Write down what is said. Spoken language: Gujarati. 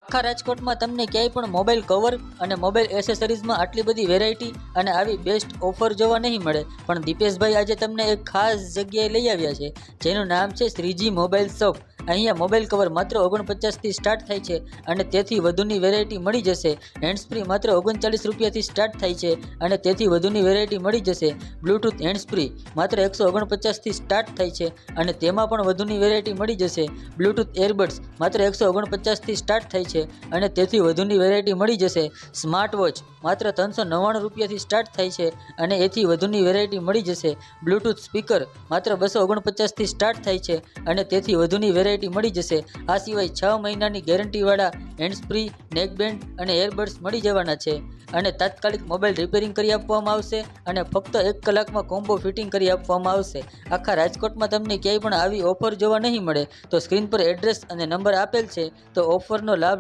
આખા રાજકોટમાં તમને ક્યાંય પણ મોબાઈલ કવર અને મોબાઈલ એસેસરીઝમાં આટલી બધી વેરાયટી અને આવી બેસ્ટ ઓફર જોવા નહીં મળે. પણ દીપેશભાઈ આજે તમને એક ખાસ જગ્યાએ લઈ આવ્યા છે, જેનું નામ છે શ્રીજી મોબાઈલ શોપ. અહીંયા મોબાઈલ કવર માત્ર 49થી સ્ટાર્ટ થાય છે અને તેથી વધુની વેરાયટી મળી જશે. હેન્ડ્સફ્રી માત્ર 39 રૂપિયાથી સ્ટાર્ટ થાય છે અને તેથી વધુની વેરાયટી મળી જશે. બ્લૂટૂથ હેન્ડ્સફ્રી માત્ર 149થી સ્ટાર્ટ થાય છે અને તેમાં પણ વધુની વેરાયટી મળી જશે. બ્લૂટૂથ એરબડ્સ માત્ર 149થી સ્ટાર્ટ થાય છે અને તેથી વધુની વેરાયટી મળી જશે. સ્માર્ટ વોચ માત્ર 399 રૂપિયાથી સ્ટાર્ટ થાય છે અને એથી વધુની વેરાયટી મળી જશે. બ્લૂટૂથ સ્પીકર માત્ર 249થી સ્ટાર્ટ થાય છે અને તેથી વધુની વેરાયટી મળી જશે. આ સિવાય 6 મહિનાની ગેરંટીવાળા હેન્ડ્સફ્રી, નેકબેન્ડ અને એરબડ્સ મળી જવાના છે અને તાત્કાલિક મોબાઈલ રિપેરિંગ કરી આપવામાં આવશે અને ફક્ત 1 કલાકમાં કોમ્બો ફિટિંગ કરી આપવામાં આવશે. આખા રાજકોટમાં તમને ક્યાંય પણ આવી ઓફર જોવા નહીં મળે. તો સ્ક્રીન પર એડ્રેસ અને નંબર આપેલ છે, તો ઓફરનો લાભ